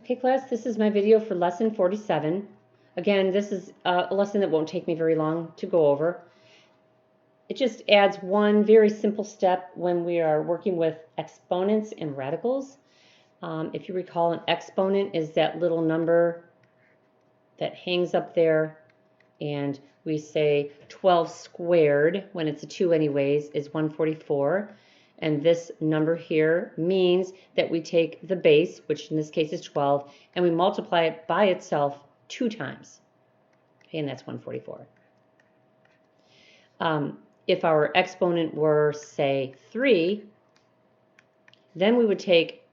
Okay, class, this is my video for lesson 47. Again, this is a lesson that won't take me very long to go over. It just adds one very simple step when we are working with exponents and radicals. If you recall, an exponent is that little number that hangs up there, and we say 12 squared, when it's a 2 anyways, is 144. And this number here means that we take the base, which in this case is 12, and we multiply it by itself 2 times. Okay, and that's 144. If our exponent were, say, 3, then we would take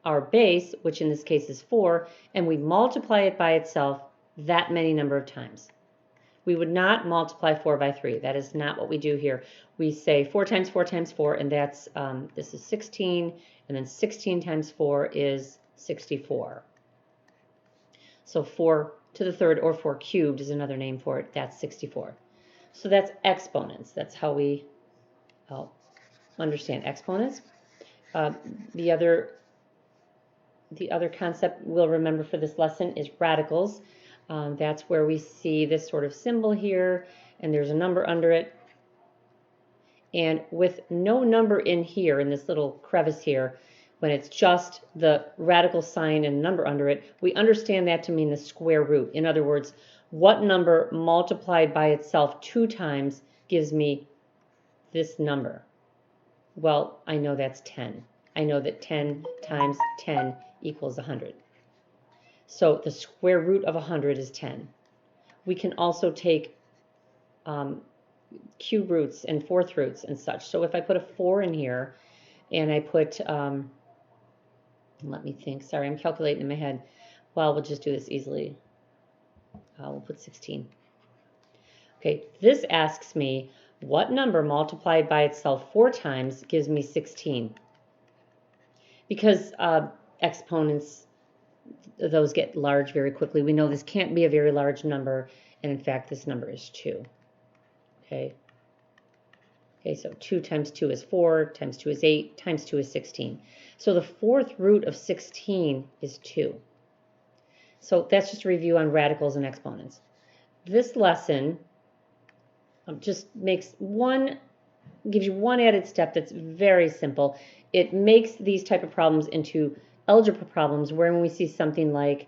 our base, which in this case is 4, and we multiply it by itself that many number of times. We would not multiply 4 by 3. That is not what we do here. We say 4 times 4 times 4, and that's this is 16, and then 16 times 4 is 64. So 4 to the third, or 4 cubed is another name for it. That's 64. So that's exponents. That's how we understand exponents. The other concept we'll remember for this lesson is radicals. That's where we see this sort of symbol here, and there's a number under it. And with no number in here, in this little crevice here, when it's just the radical sign and number under it, we understand that to mean the square root. In other words, what number multiplied by itself 2 times gives me this number? Well, I know that's 10. I know that 10 times 10 equals 100. So the square root of 100 is 10. We can also take cube roots and fourth roots and such. So if I put a 4 in here and I put, let me think, sorry, I'm calculating in my head. Well, we'll just do this easily. We'll put 16. Okay, this asks me what number multiplied by itself 4 times gives me 16. Because exponents, those get large very quickly. We know this can't be a very large number, and in fact this number is 2. Okay, so 2 times 2 is 4, times 2 is 8, times 2 is 16. So the fourth root of 16 is 2. So that's just a review on radicals and exponents. This lesson just gives you one added step that's very simple. It makes these type of problems into algebra problems, where when we see something like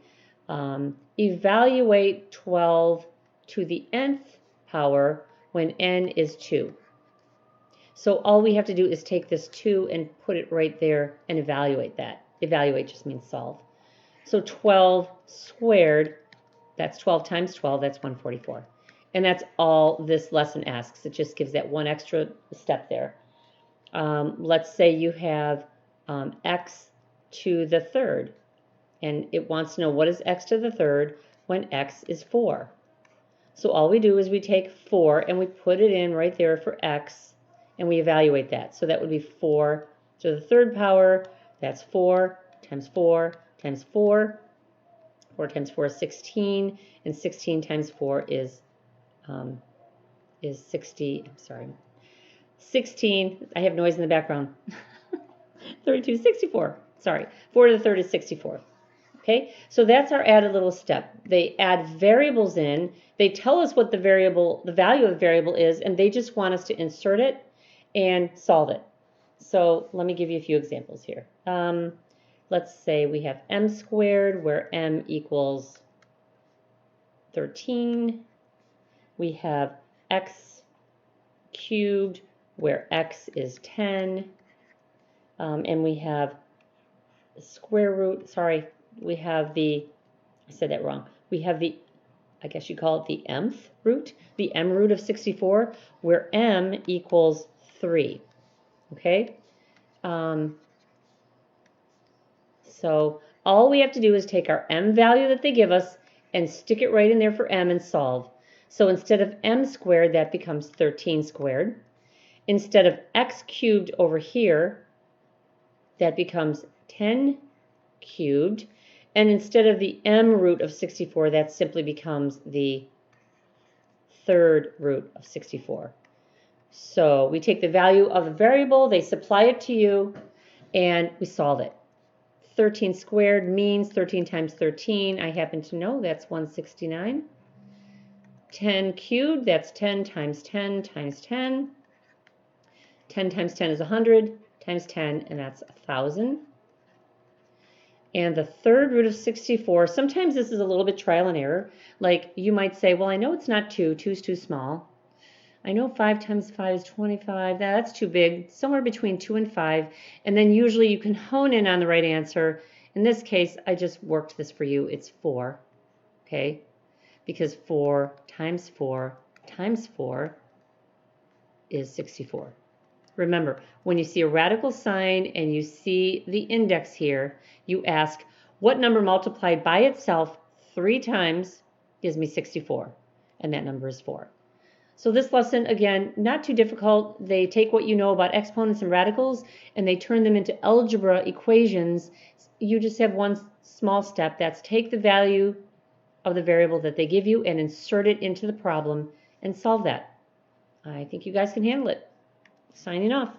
evaluate 12 to the nth power when n is 2. So all we have to do is take this 2 and put it right there and evaluate that. Evaluate just means solve. So 12 squared, that's 12 times 12, that's 144. And that's all this lesson asks. It just gives that one extra step there. Let's say you have x to the third, and it wants to know what is x to the third when x is 4. So all we do is we take 4 and we put it in right there for x, and we evaluate that. So that would be 4 to the third power. That's 4 times 4 times 4. 4 times 4 is 16, and 16 times 4 is 60. I'm sorry, 16. I have noise in the background. 32, 64. Sorry, 4 to the third is 64. Okay, so that's our added little step. They add variables in. They tell us what the value of the variable is, and they just want us to insert it and solve it. So let me give you a few examples here. Let's say we have m squared, where m equals 13. We have x cubed, where x is 10. And we have square root, sorry, we have I said that wrong. We have I guess you call it the mth root, the m root of 64, where m equals 3. Okay? So all we have to do is take our m value that they give us and stick it right in there for m and solve. So instead of m squared, that becomes 13 squared. Instead of x cubed over here, that becomes 10 cubed. And instead of the m root of 64, that simply becomes the third root of 64. So we take the value of the variable, they supply it to you, and we solve it. 13 squared means 13 times 13. I happen to know that's 169. 10 cubed, that's 10 times 10 times 10. 10 times 10 is 100 times 10, and that's 1,000. And the third root of 64, sometimes this is a little bit trial and error. Like you might say, well, I know it's not 2. 2 is too small. I know 5 times 5 is 25. That's too big. Somewhere between 2 and 5. And then usually you can hone in on the right answer. In this case, I just worked this for you. It's 4. Okay? Because 4 times 4 times 4 is 64. Remember, when you see a radical sign and you see the index here, you ask, what number multiplied by itself 3 times gives me 64? And that number is 4. So this lesson, again, not too difficult. They take what you know about exponents and radicals and they turn them into algebra equations. You just have one small step. That's take the value of the variable that they give you and insert it into the problem and solve that. I think you guys can handle it. Signing off.